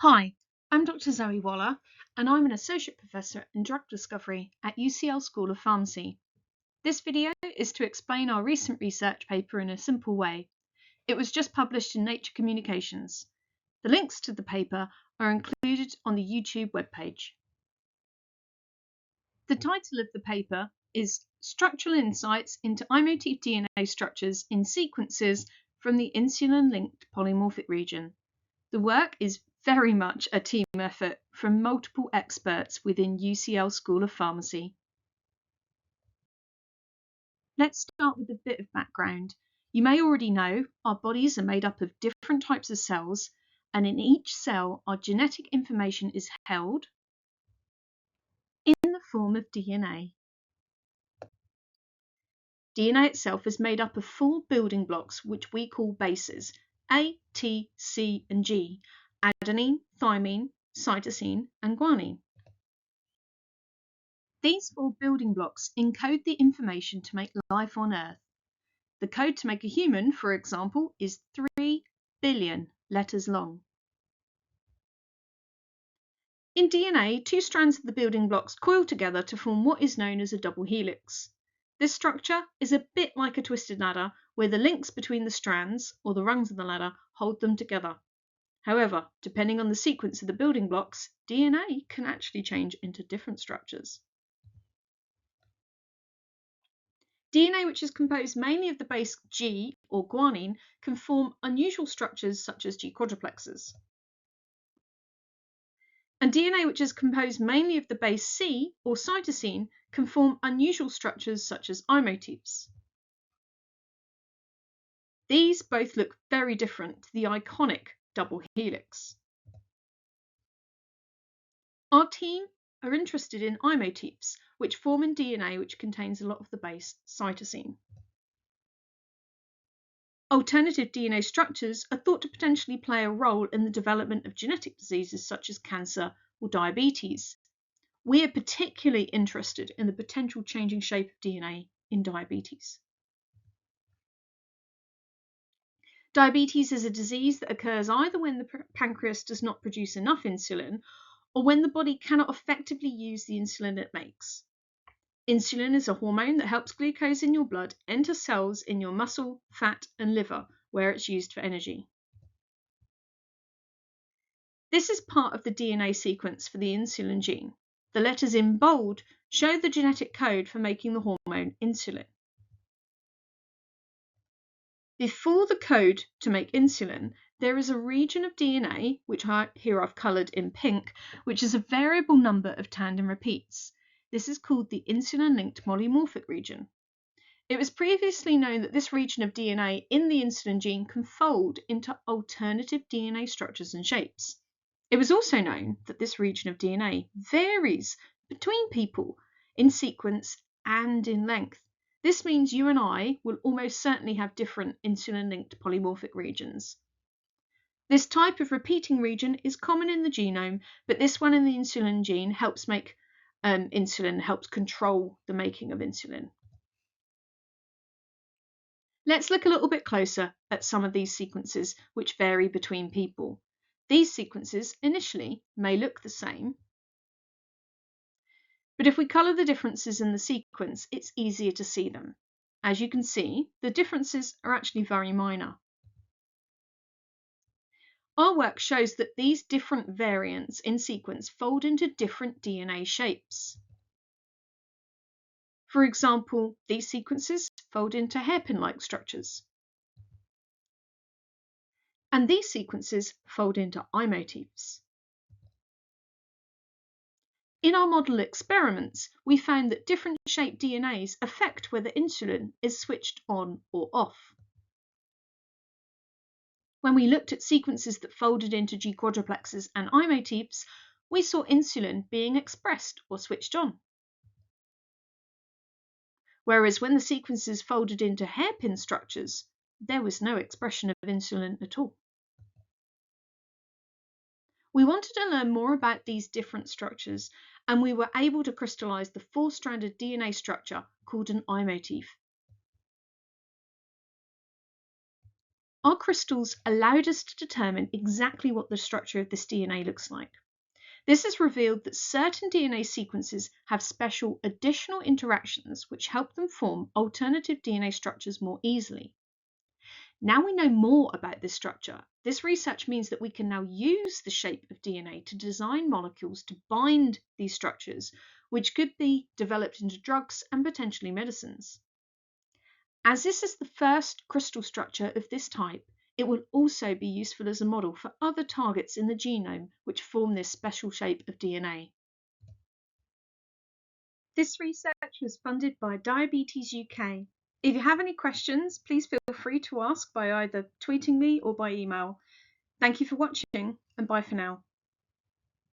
Hi, I'm Dr. Zoe Waller, and I'm an Associate Professor in Drug Discovery at UCL School of Pharmacy. This video is to explain our recent research paper in a simple way. It was just published in Nature Communications. The links to the paper are included on the YouTube webpage. The title of the paper is Structural Insights into i-motif DNA Structures in Sequences from the Insulin-Linked Polymorphic Region. The work is very much a team effort from multiple experts within UCL School of Pharmacy. Let's start with a bit of background. You may already know our bodies are made up of different types of cells, and in each cell our genetic information is held in the form of DNA. DNA itself is made up of 4 building blocks which we call bases, A, T, C and G, adenine, thymine, cytosine and guanine. These 4 building blocks encode the information to make life on Earth. The code to make a human, for example, is 3 billion letters long. In DNA, 2 strands of the building blocks coil together to form what is known as a double helix. This structure is a bit like a twisted ladder, where the links between the strands, or the rungs of the ladder, hold them together. However, depending on the sequence of the building blocks, DNA can actually change into different structures. DNA, which is composed mainly of the base G or guanine, can form unusual structures such as G-quadruplexes. And DNA, which is composed mainly of the base C or cytosine, can form unusual structures such as i-motifs. These both look very different to the iconic double helix. Our team are interested in i-motifs, which form in DNA which contains a lot of the base cytosine. Alternative DNA structures are thought to potentially play a role in the development of genetic diseases such as cancer or diabetes. We are particularly interested in the potential changing shape of DNA in diabetes. Diabetes is a disease that occurs either when the pancreas does not produce enough insulin or when the body cannot effectively use the insulin it makes. Insulin is a hormone that helps glucose in your blood enter cells in your muscle, fat, and liver, where it's used for energy. This is part of the DNA sequence for the insulin gene. The letters in bold show the genetic code for making the hormone insulin. Before the code to make insulin, there is a region of DNA, which here I've coloured in pink, which is a variable number of tandem repeats. This is called the insulin-linked polymorphic region. It was previously known that this region of DNA in the insulin gene can fold into alternative DNA structures and shapes. It was also known that this region of DNA varies between people in sequence and in length. This means you and I will almost certainly have different insulin-linked polymorphic regions. This type of repeating region is common in the genome, but this one in the insulin gene helps make insulin, helps control the making of insulin. Let's look a little bit closer at some of these sequences which vary between people. These sequences initially may look the same, but if we colour the differences in the sequence, it's easier to see them. As you can see, the differences are actually very minor. Our work shows that these different variants in sequence fold into different DNA shapes. For example, these sequences fold into hairpin-like structures. And these sequences fold into i-motifs. In our model experiments, we found that different shaped DNAs affect whether insulin is switched on or off. When we looked at sequences that folded into G-quadruplexes and i-motifs, we saw insulin being expressed or switched on. Whereas when the sequences folded into hairpin structures, there was no expression of insulin at all. We wanted to learn more about these different structures, and we were able to crystallize the 4-stranded DNA structure called an i-motif. our crystals allowed us to determine exactly what the structure of this DNA looks like. This has revealed that certain DNA sequences have special additional interactions which help them form alternative DNA structures more easily. Now we know more about this structure. This research means that we can now use the shape of DNA to design molecules to bind these structures, which could be developed into drugs and potentially medicines. As this is the first crystal structure of this type, it will also be useful as a model for other targets in the genome which form this special shape of DNA. This research was funded by Diabetes UK. If you have any questions, please feel free to ask by either tweeting me or by email. Thank you for watching, and bye for now.